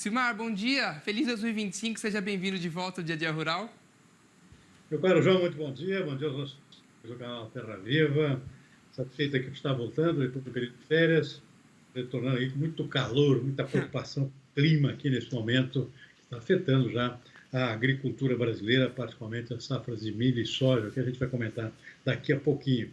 Silmar, bom dia. Feliz 2025, seja bem-vindo de volta ao Dia a Dia Rural. Meu caro João, muito bom dia aos nossos do canal Terra Viva. Satisfeito aqui por estar voltando depois do período de férias, retornando aí com muito calor, muita preocupação com o clima aqui nesse momento, que está afetando já a agricultura brasileira, particularmente as safras de milho e soja, que a gente vai comentar daqui a pouquinho.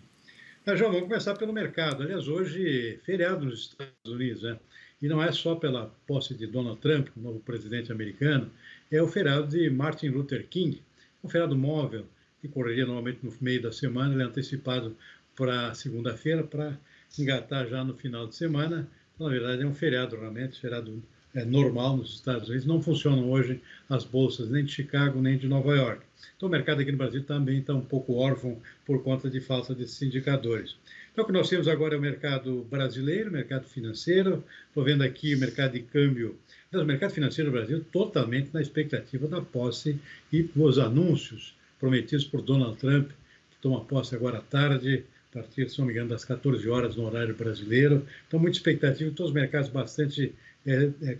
Mas, João, vamos começar pelo mercado. Aliás, hoje, feriado nos Estados Unidos, né? E não é só pela posse de Donald Trump, o novo presidente americano, é o feriado de Martin Luther King, um feriado móvel que correria normalmente no meio da semana, ele é antecipado para segunda-feira para engatar já no final de semana. Então, na verdade, é um feriado realmente, feriado normal nos Estados Unidos. Não funcionam hoje as bolsas nem de Chicago nem de Nova York. Então, o mercado aqui no Brasil também está um pouco órfão por conta de falta desses indicadores. Então, o que nós temos agora é o mercado brasileiro, o mercado financeiro. Estou vendo aqui o mercado de câmbio. O mercado financeiro do Brasil totalmente na expectativa da posse e dos anúncios prometidos por Donald Trump, que toma posse agora à tarde, a partir, se não me engano, das 14 horas no horário brasileiro. Então, muita expectativa, todos os mercados bastante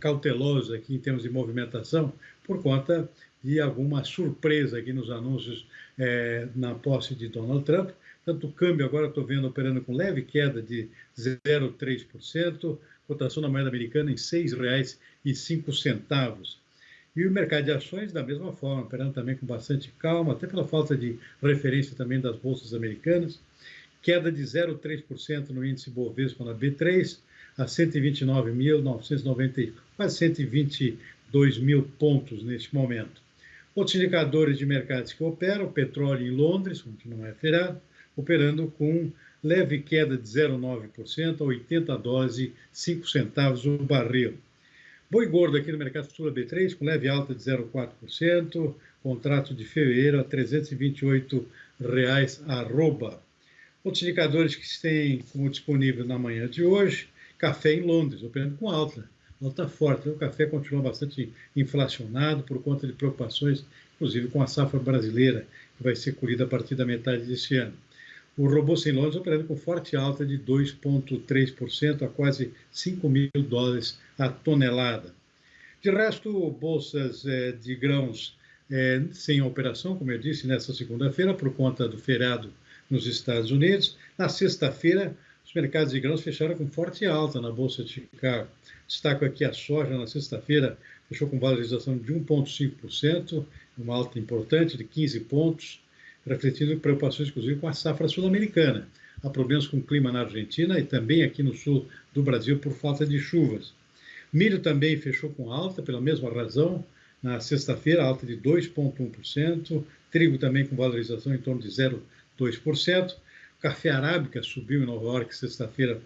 cautelosos aqui em termos de movimentação, por conta de alguma surpresa aqui nos anúncios na posse de Donald Trump. Tanto o câmbio agora estou vendo operando com leve queda de 0,3%, cotação da moeda americana em R$ 6,05. E o mercado de ações, da mesma forma, operando também com bastante calma, até pela falta de referência também das bolsas americanas. Queda de 0,3% no índice Bovespa na B3, a 129.990, quase 122 mil pontos neste momento. Outros indicadores de mercados que operam, o petróleo em Londres, que não é feriado, operando com leve queda de 0,9% a 80 dólares e 5 centavos o barril. Boi gordo aqui no mercado futuro B3, com leve alta de 0,4%, contrato de fevereiro a R$ 328 arroba. Outros indicadores que têm como disponível na manhã de hoje, café em Londres, operando com alta forte. O café continua bastante inflacionado por conta de preocupações, inclusive com a safra brasileira, que vai ser colhida a partir da metade deste ano. O Robusta em Londres operando com forte alta de 2,3% a quase 5 mil dólares a tonelada. De resto, bolsas de grãos sem operação, como eu disse, nesta segunda-feira, por conta do feriado nos Estados Unidos. Na sexta-feira, os mercados de grãos fecharam com forte alta na Bolsa de Chicago. Destaco aqui a soja na sexta-feira, fechou com valorização de 1,5%, uma alta importante de 15 pontos, refletindo preocupações, inclusive, com a safra sul-americana. Há problemas com o clima na Argentina e também aqui no sul do Brasil por falta de chuvas. Milho também fechou com alta, pela mesma razão, na sexta-feira, alta de 2,1%, trigo também com valorização em torno de 0,2%, café arábica subiu em Nova York, sexta-feira,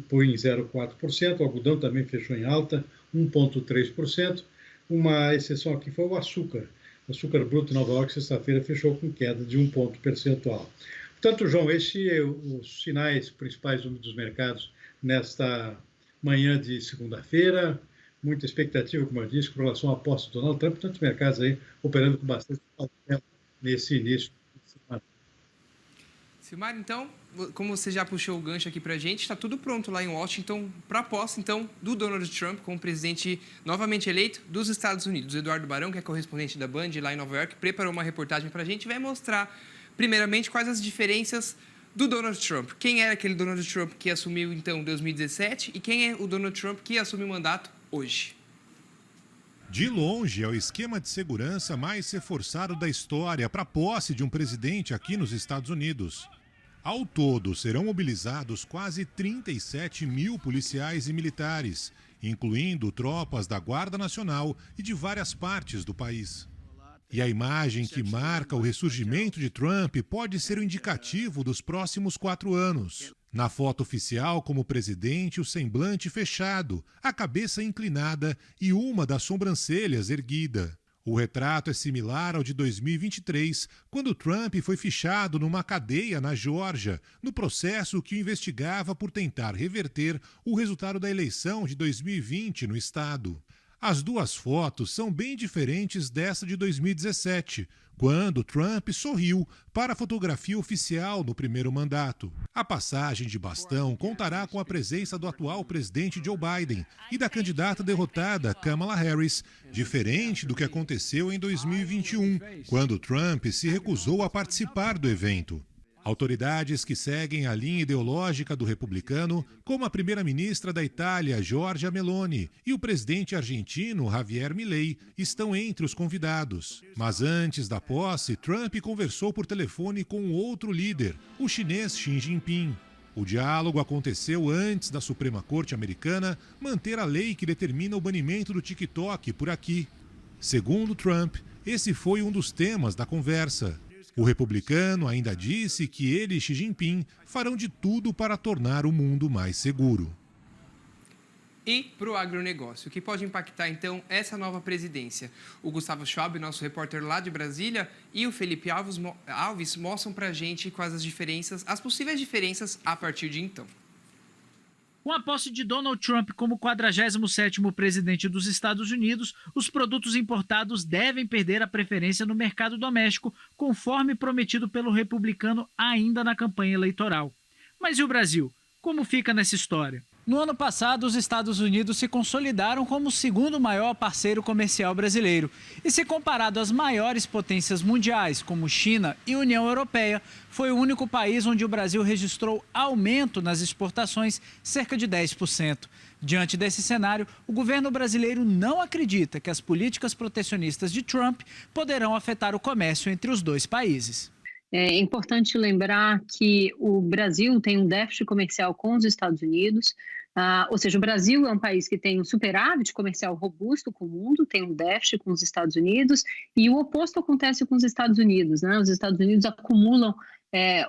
foi em 0,4%, o algodão também fechou em alta, 1,3%, uma exceção aqui foi o açúcar. O açúcar bruto em Nova York, sexta-feira, fechou com queda de 1 ponto percentual. Portanto, João, esses são os sinais principais dos mercados nesta manhã de segunda-feira. Muita expectativa, como eu disse, com relação à posse do Donald Trump, tantos mercados aí operando com bastante cautela nesse início de semana. Silmar, então, como você já puxou o gancho aqui para a gente, está tudo pronto lá em Washington para a posse, então, do Donald Trump como presidente novamente eleito dos Estados Unidos. O Eduardo Barão, que é correspondente da Band lá em Nova York, preparou uma reportagem para a gente e vai mostrar, primeiramente, quais as diferenças do Donald Trump. Quem era aquele Donald Trump que assumiu, então, em 2017 e quem é o Donald Trump que assumiu o mandato hoje. De longe, é o esquema de segurança mais reforçado da história para a posse de um presidente aqui nos Estados Unidos. Ao todo, serão mobilizados quase 37 mil policiais e militares, incluindo tropas da Guarda Nacional e de várias partes do país. E a imagem que marca o ressurgimento de Trump pode ser o indicativo dos próximos 4 anos. Na foto oficial, como presidente, o semblante fechado, a cabeça inclinada e uma das sobrancelhas erguida. O retrato é similar ao de 2023, quando Trump foi fichado numa cadeia na Geórgia, no processo que o investigava por tentar reverter o resultado da eleição de 2020 no estado. As duas fotos são bem diferentes dessa de 2017, quando Trump sorriu para a fotografia oficial no primeiro mandato. A passagem de bastão contará com a presença do atual presidente Joe Biden e da candidata derrotada Kamala Harris, diferente do que aconteceu em 2021, quando Trump se recusou a participar do evento. Autoridades que seguem a linha ideológica do republicano, como a primeira-ministra da Itália, Giorgia Meloni, e o presidente argentino, Javier Milei, estão entre os convidados. Mas antes da posse, Trump conversou por telefone com outro líder, o chinês Xi Jinping. O diálogo aconteceu antes da Suprema Corte americana manter a lei que determina o banimento do TikTok por aqui. Segundo Trump, esse foi um dos temas da conversa. O republicano ainda disse que ele e Xi Jinping farão de tudo para tornar o mundo mais seguro. E para o agronegócio, o que pode impactar, então, essa nova presidência? O Gustavo Schwab, nosso repórter lá de Brasília, e o Felipe Alves mostram para a gente quais as possíveis diferenças a partir de então. Com a posse de Donald Trump como 47º presidente dos Estados Unidos, os produtos importados devem perder a preferência no mercado doméstico, conforme prometido pelo republicano ainda na campanha eleitoral. Mas e o Brasil? Como fica nessa história? No ano passado, os Estados Unidos se consolidaram como o segundo maior parceiro comercial brasileiro. E se comparado às maiores potências mundiais, como China e União Europeia, foi o único país onde o Brasil registrou aumento nas exportações, cerca de 10%. Diante desse cenário, o governo brasileiro não acredita que as políticas protecionistas de Trump poderão afetar o comércio entre os dois países. É importante lembrar que o Brasil tem um déficit comercial com os Estados Unidos, ou seja, o Brasil é um país que tem um superávit comercial robusto com o mundo, tem um déficit com os Estados Unidos, e o oposto acontece com os Estados Unidos, né? Os Estados Unidos acumulam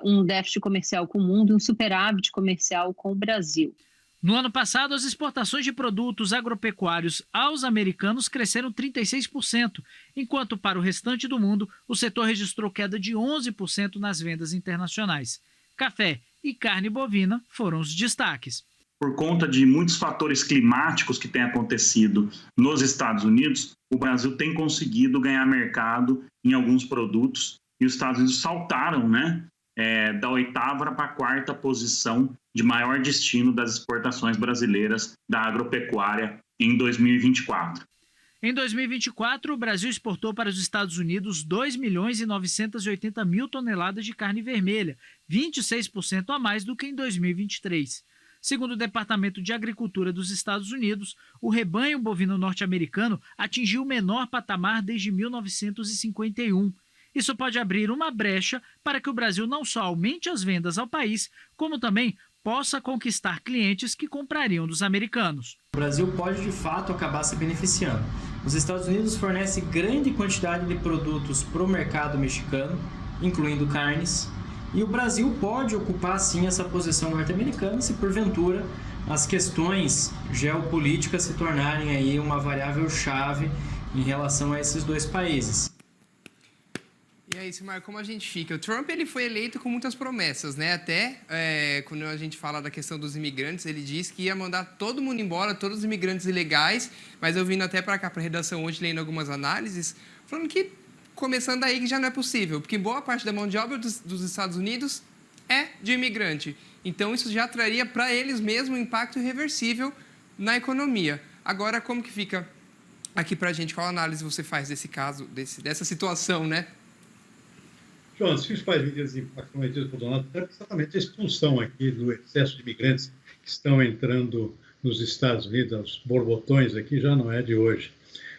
um déficit comercial com o mundo, um superávit comercial com o Brasil. No ano passado, as exportações de produtos agropecuários aos americanos cresceram 36%, enquanto para o restante do mundo, o setor registrou queda de 11% nas vendas internacionais. Café e carne bovina foram os destaques. Por conta de muitos fatores climáticos que têm acontecido nos Estados Unidos, o Brasil tem conseguido ganhar mercado em alguns produtos e os Estados Unidos saltaram, da 8ª para a 4ª posição de maior destino das exportações brasileiras da agropecuária em 2024. Em 2024, o Brasil exportou para os Estados Unidos 2.980.000 toneladas de carne vermelha, 26% a mais do que em 2023. Segundo o Departamento de Agricultura dos Estados Unidos, o rebanho bovino norte-americano atingiu o menor patamar desde 1951. Isso pode abrir uma brecha para que o Brasil não só aumente as vendas ao país, como também possa conquistar clientes que comprariam dos americanos. O Brasil pode, de fato, acabar se beneficiando. Os Estados Unidos fornecem grande quantidade de produtos para o mercado mexicano, incluindo carnes, e o Brasil pode ocupar, sim, essa posição norte-americana se, porventura, as questões geopolíticas se tornarem aí uma variável chave em relação a esses dois países. E aí, Silmar, como a gente fica? O Trump ele foi eleito com muitas promessas, né? Até quando a gente fala da questão dos imigrantes, ele disse que ia mandar todo mundo embora, todos os imigrantes ilegais, mas eu vindo até para cá, para a redação hoje, lendo algumas análises, falando que, começando aí, que já não é possível, porque boa parte da mão de obra dos Estados Unidos é de imigrante. Então, isso já traria para eles mesmo um impacto irreversível na economia. Agora, como que fica aqui para a gente? Qual análise você faz desse caso, dessa situação, né? João, as principais medidas prometidas por Donald Trump é exatamente a expulsão aqui do excesso de imigrantes que estão entrando nos Estados Unidos, aos borbotões aqui, já não é de hoje.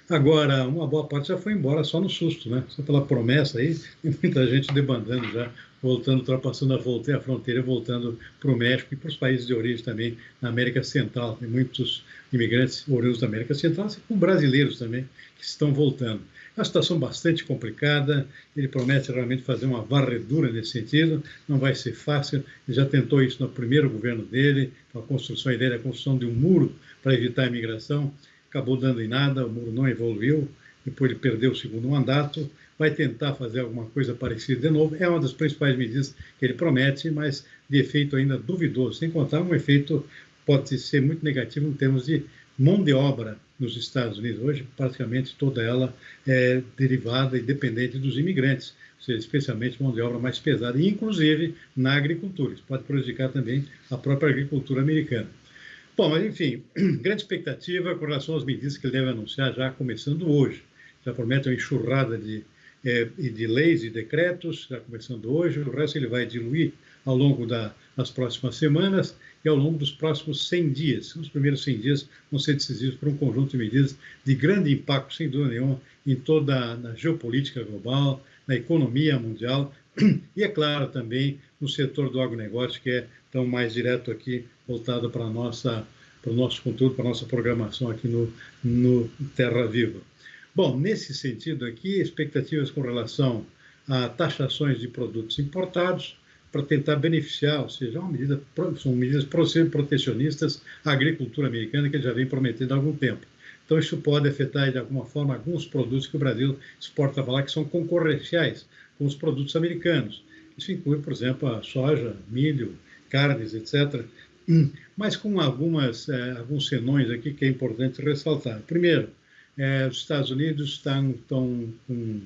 Agora, uma boa parte já foi embora só no susto, né? Só pela promessa aí, tem muita gente debandando já, voltando, ultrapassando a fronteira, voltando para o México e para os países de origem também, na América Central. Tem muitos imigrantes oriundos da América Central, assim como brasileiros também, que estão voltando. É uma situação bastante complicada, ele promete realmente fazer uma varredura nesse sentido, não vai ser fácil, ele já tentou isso no primeiro governo dele, a construção de um muro para evitar a imigração, acabou dando em nada, o muro não evoluiu, depois ele perdeu o segundo mandato, vai tentar fazer alguma coisa parecida de novo, é uma das principais medidas que ele promete, mas de efeito ainda duvidoso, sem contar um efeito pode ser muito negativo em termos de mão de obra nos Estados Unidos hoje, praticamente toda ela é derivada e dependente dos imigrantes, ou seja, especialmente mão de obra mais pesada, e inclusive na agricultura. Isso pode prejudicar também a própria agricultura americana. Bom, mas enfim, grande expectativa com relação às medidas que ele deve anunciar já começando hoje. Já promete uma enxurrada de leis e decretos, já começando hoje. O resto ele vai diluir ao longo das próximas semanas e ao longo dos próximos 100 dias. Os primeiros 100 dias vão ser decisivos para um conjunto de medidas de grande impacto, sem dúvida nenhuma, em toda a geopolítica global, na economia mundial e, é claro, também no setor do agronegócio, que é tão mais direto aqui, voltado para o nosso conteúdo, para a nossa programação aqui no Terra Viva. Bom, nesse sentido aqui, expectativas com relação a taxações de produtos importados, para tentar beneficiar, ou seja, são medidas protecionistas à agricultura americana que já vem prometendo há algum tempo. Então, isso pode afetar, de alguma forma, alguns produtos que o Brasil exporta para lá, que são concorrenciais com os produtos americanos. Isso inclui, por exemplo, a soja, milho, carnes, etc., mas com alguns senões aqui que é importante ressaltar. Primeiro, os Estados Unidos estão com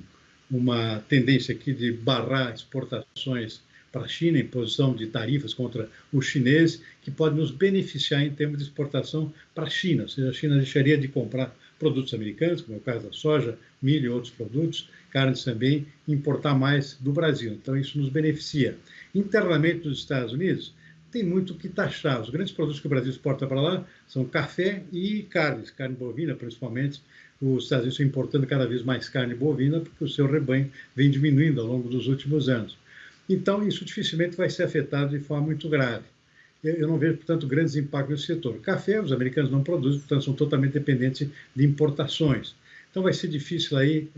uma tendência aqui de barrar exportações para a China, imposição de tarifas contra os chineses, que pode nos beneficiar em termos de exportação para a China. Ou seja, a China deixaria de comprar produtos americanos, como é o caso da soja, milho e outros produtos, carnes também, e importar mais do Brasil. Então, isso nos beneficia. Internamente nos Estados Unidos, tem muito o que taxar. Os grandes produtos que o Brasil exporta para lá são café e carnes, carne bovina, principalmente. Os Estados Unidos estão importando cada vez mais carne bovina, porque o seu rebanho vem diminuindo ao longo dos últimos anos. Então, isso dificilmente vai ser afetado de forma muito grave. Eu não vejo, portanto, grandes impactos nesse setor. Café, os americanos não produzem, portanto, são totalmente dependentes de importações. Então, vai ser difícil aí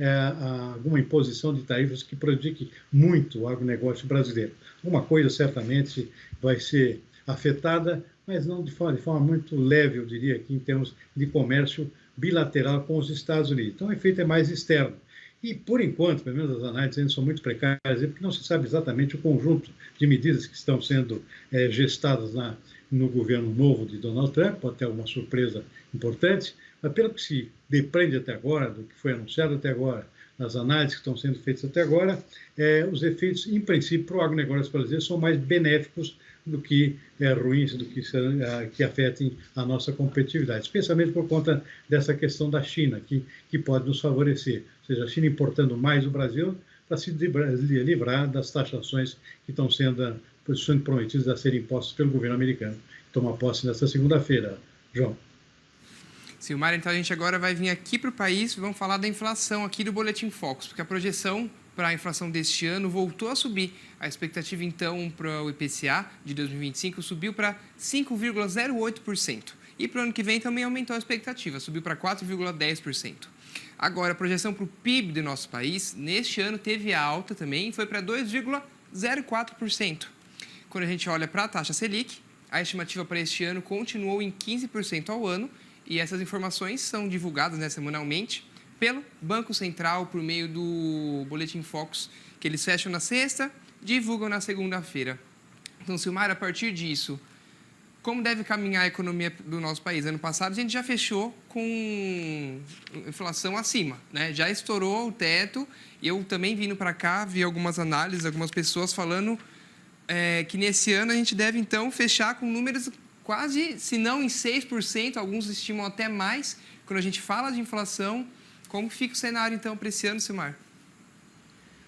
alguma imposição de tarifas que prejudique muito o agronegócio brasileiro. Uma coisa, certamente, vai ser afetada, mas não de forma muito leve, eu diria, aqui em termos de comércio bilateral com os Estados Unidos. Então, o efeito é mais externo. E, por enquanto, pelo menos as análises ainda são muito precárias, porque não se sabe exatamente o conjunto de medidas que estão sendo gestadas no governo novo de Donald Trump. Pode ter alguma surpresa importante, mas pelo que se depreende até agora, do que foi anunciado até agora, nas análises que estão sendo feitas até agora, os efeitos, em princípio, para o agronegócio brasileiro são mais benéficos do que ruins, do que afetem a nossa competitividade, especialmente por conta dessa questão da China, que pode nos favorecer. Ou seja, a China importando mais do Brasil para se livrar das taxações que estão sendo prometidas a serem impostas pelo governo americano. Toma posse nesta segunda-feira. João. Silmar, então a gente agora vai vir aqui para o país e vamos falar da inflação aqui do Boletim Focus, porque a projeção para a inflação deste ano voltou a subir. A expectativa, então, para o IPCA de 2025 subiu para 5,08%. E para o ano que vem também aumentou a expectativa, subiu para 4,10%. Agora, a projeção para o PIB do nosso país, neste ano, teve alta também, foi para 2,04%. Quando a gente olha para a taxa Selic, a estimativa para este ano continuou em 15% ao ano, e essas informações são divulgadas semanalmente pelo Banco Central por meio do Boletim Focus, que eles fecham na sexta, divulgam na segunda-feira. Então, Silmar, a partir disso, como deve caminhar a economia do nosso país? Ano passado a gente já fechou com inflação acima, né? Já estourou o teto. Eu também vindo para cá, vi algumas análises, algumas pessoas falando que nesse ano a gente deve, então, fechar com números quase, se não em 6%, alguns estimam até mais. Quando a gente fala de inflação, como fica o cenário, então, para esse ano, Silmar?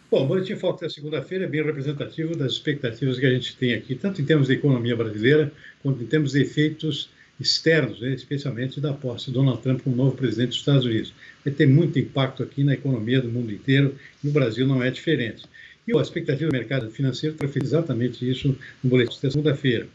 Bom, o Boletim Focus da segunda-feira é bem representativo das expectativas que a gente tem aqui, tanto em termos de economia brasileira, quanto em termos de efeitos externos, especialmente da posse de Donald Trump como novo presidente dos Estados Unidos. Vai ter muito impacto aqui na economia do mundo inteiro, e o Brasil não é diferente. E a expectativa do mercado financeiro fez exatamente isso no Boletim da segunda-feira.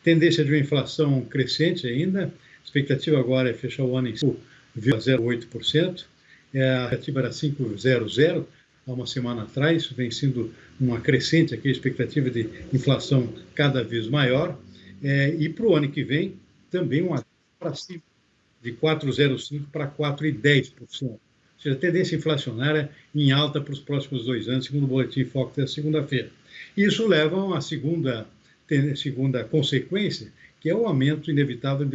Tendência de uma inflação crescente ainda, a expectativa agora é fechar o ano em 5,08%, a expectativa era 5,00%, há uma semana atrás, isso vem sendo uma crescente aqui, a expectativa de inflação cada vez maior, e para o ano que vem, também uma para cima, de 4,05% para 4,10%. Ou seja, a tendência inflacionária em alta para os próximos 2 anos, segundo o Boletim Focus da segunda-feira. Isso leva a uma segunda consequência, que que é o aumento inevitável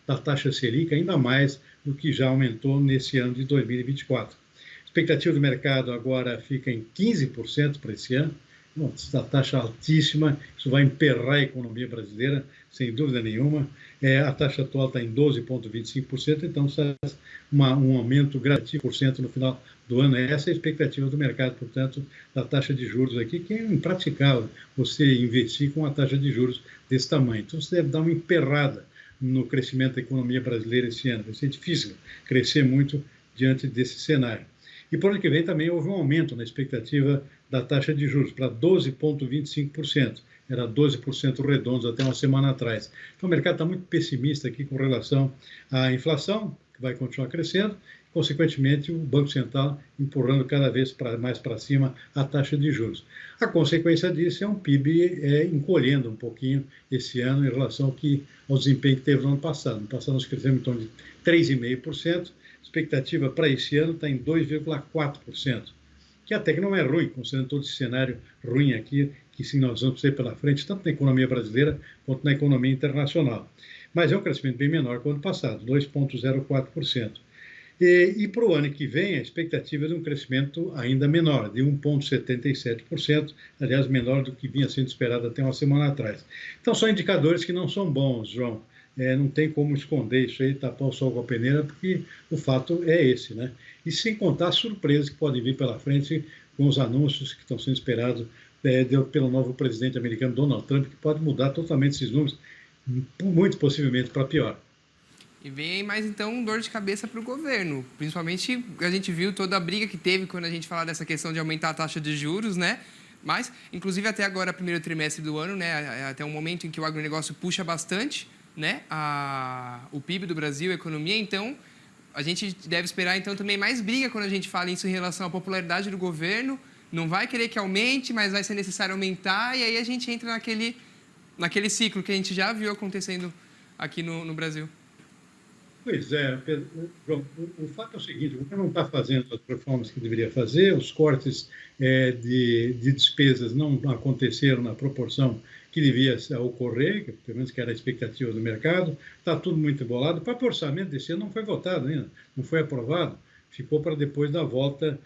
da taxa Selic, ainda mais do que já aumentou nesse ano de 2024. A expectativa do mercado agora fica em 15% para esse ano, uma taxa altíssima, isso vai emperrar a economia brasileira, sem dúvida nenhuma. A taxa atual está em 12,25%, então faz um aumento gradativo por cento no final do ano. Essa é a expectativa do mercado, portanto, da taxa de juros aqui, que é impraticável você investir com uma taxa de juros desse tamanho. Então, você deve dar uma emperrada no crescimento da economia brasileira esse ano. Vai ser difícil crescer muito diante desse cenário. E para o ano que vem também houve um aumento na expectativa da taxa de juros para 12,25%. Era 12% redondos até uma semana atrás. Então o mercado está muito pessimista aqui com relação à inflação, que vai continuar crescendo, consequentemente o Banco Central empurrando cada vez mais para cima a taxa de juros. A consequência disso é um PIB encolhendo um pouquinho esse ano em relação ao desempenho que teve no ano passado. No ano passado nós crescemos em torno de 3,5%, a expectativa para esse ano está em 2,4%, que até que não é ruim, considerando todo esse cenário ruim aqui, que sim, nós vamos ter pela frente, tanto na economia brasileira quanto na economia internacional. Mas é um crescimento bem menor que o ano passado, 2,04%. E para o ano que vem, a expectativa é de um crescimento ainda menor, de 1,77%, aliás, menor do que vinha sendo esperado até uma semana atrás. Então, são indicadores que não são bons, João. Não tem como esconder isso aí, tapar o sol com a peneira, porque o fato é esse, né? E sem contar as surpresas que podem vir pela frente com os anúncios que estão sendo esperados pelo novo presidente americano, Donald Trump, que pode mudar totalmente esses números, muito possivelmente para pior. E vem mais, então, dor de cabeça para o governo. Principalmente, a gente viu toda a briga que teve quando a gente fala dessa questão de aumentar a taxa de juros, né? Mas, inclusive, até agora, primeiro trimestre do ano, né? Até um momento em que o agronegócio puxa bastante, né? O PIB do Brasil, a economia. Então, a gente deve esperar, então, também mais briga quando a gente fala isso em relação à popularidade do governo. Não vai querer que aumente, mas vai ser necessário aumentar. E aí a gente entra naquele ciclo que a gente já viu acontecendo aqui no Brasil. Pois é, Pedro, o fato é o seguinte, o governo não está fazendo as reformas que deveria fazer, os cortes de despesas não aconteceram na proporção que devia ocorrer, que, pelo menos que era a expectativa do mercado, está tudo muito embolado. O próprio orçamento desse ano não foi votado ainda, não foi aprovado, ficou para depois da volta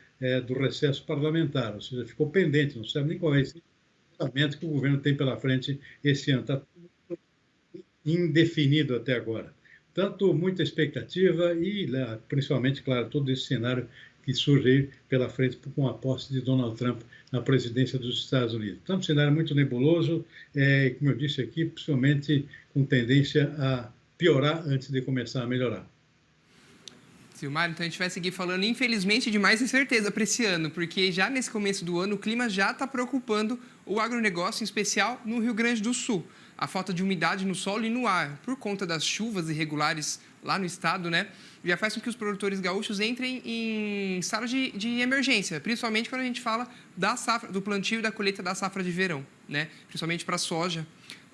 do recesso parlamentar, ou seja, ficou pendente, não sabe nem qual é esse orçamento que o governo tem pela frente esse ano, está indefinido até agora. Tanto muita expectativa e, principalmente, claro, todo esse cenário que surge aí pela frente com a posse de Donald Trump na presidência dos Estados Unidos. Então, um cenário muito nebuloso, como eu disse aqui, principalmente com tendência a piorar antes de começar a melhorar. Silmar, então a gente vai seguir falando, infelizmente, de mais incerteza para esse ano, porque já nesse começo do ano o clima já está preocupando o agronegócio, em especial no Rio Grande do Sul. A falta de umidade no solo e no ar, por conta das chuvas irregulares lá no estado, né, já faz com que os produtores gaúchos entrem em estado de emergência, principalmente quando a gente fala da safra, do plantio e da colheita da safra de verão, né, principalmente para a soja.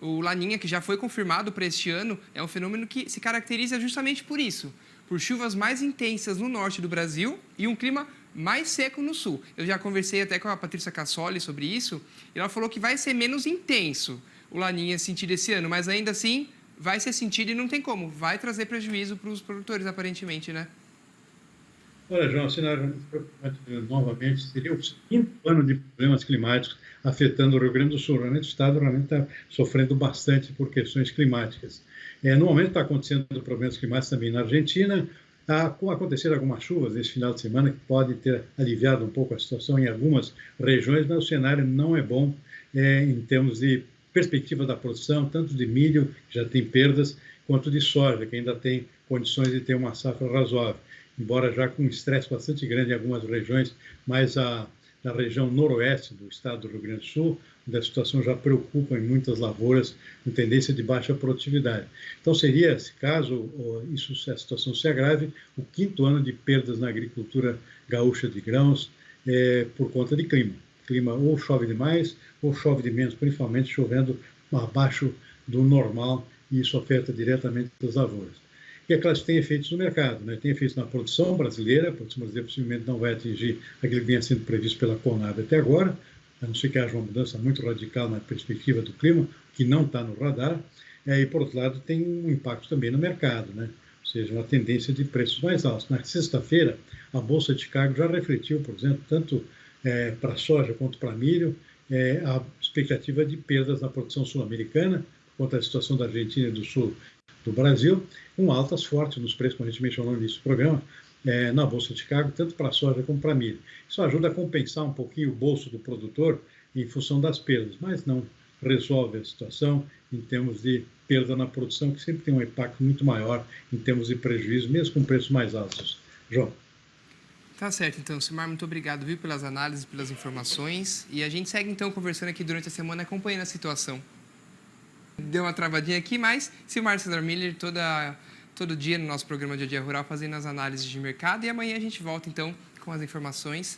O Laninha, que já foi confirmado para este ano, é um fenômeno que se caracteriza justamente por isso, por chuvas mais intensas no norte do Brasil e um clima mais seco no sul. Eu já conversei até com a Patrícia Cassoli sobre isso, e ela falou que vai ser menos intenso o Laninha sentido esse ano, mas ainda assim vai ser sentido e não tem como, vai trazer prejuízo para os produtores, aparentemente, né? Olha, João, o cenário novamente seria o quinto ano de problemas climáticos afetando o Rio Grande do Sul. O estado realmente está sofrendo bastante por questões climáticas. No momento está acontecendo problemas climáticos também na Argentina, aconteceram algumas chuvas nesse final de semana que pode ter aliviado um pouco a situação em algumas regiões, mas o cenário não é bom em termos de perspectiva da produção, tanto de milho, que já tem perdas, quanto de soja, que ainda tem condições de ter uma safra razoável, embora já com um estresse bastante grande em algumas regiões, mas na região noroeste do estado do Rio Grande do Sul, onde a situação já preocupa em muitas lavouras com tendência de baixa produtividade. Então seria, se caso a situação se agrave, o quinto ano de perdas na agricultura gaúcha de grãos por conta de clima. Clima ou chove demais ou chove de menos, principalmente chovendo abaixo do normal, e isso afeta diretamente as lavouras. E é claro que tem efeitos no mercado, né? Tem efeitos na produção brasileira, a produção brasileira possivelmente não vai atingir aquilo que vinha sendo previsto pela Conab até agora, a não ser que haja uma mudança muito radical na perspectiva do clima, que não está no radar. e, por outro lado, tem um impacto também no mercado, né? Ou seja, uma tendência de preços mais altos. Na sexta-feira, a Bolsa de Chicago já refletiu, por exemplo, tanto para soja quanto para milho, a expectativa de perdas na produção sul-americana, por conta da situação da Argentina e do sul do Brasil, com altas fortes nos preços, como a gente mencionou no início do programa, na Bolsa de Chicago, tanto para soja como para milho. Isso ajuda a compensar um pouquinho o bolso do produtor em função das perdas, mas não resolve a situação em termos de perda na produção, que sempre tem um impacto muito maior em termos de prejuízo, mesmo com preços mais altos. João. Tá certo, então, Silmar, muito obrigado, viu, pelas análises, pelas informações. E a gente segue, então, conversando aqui durante a semana, acompanhando a situação. Deu uma travadinha aqui, mas Silmar Cesar Miller, todo dia no nosso programa Dia a Dia Rural, fazendo as análises de mercado. E amanhã a gente volta, então, com as informações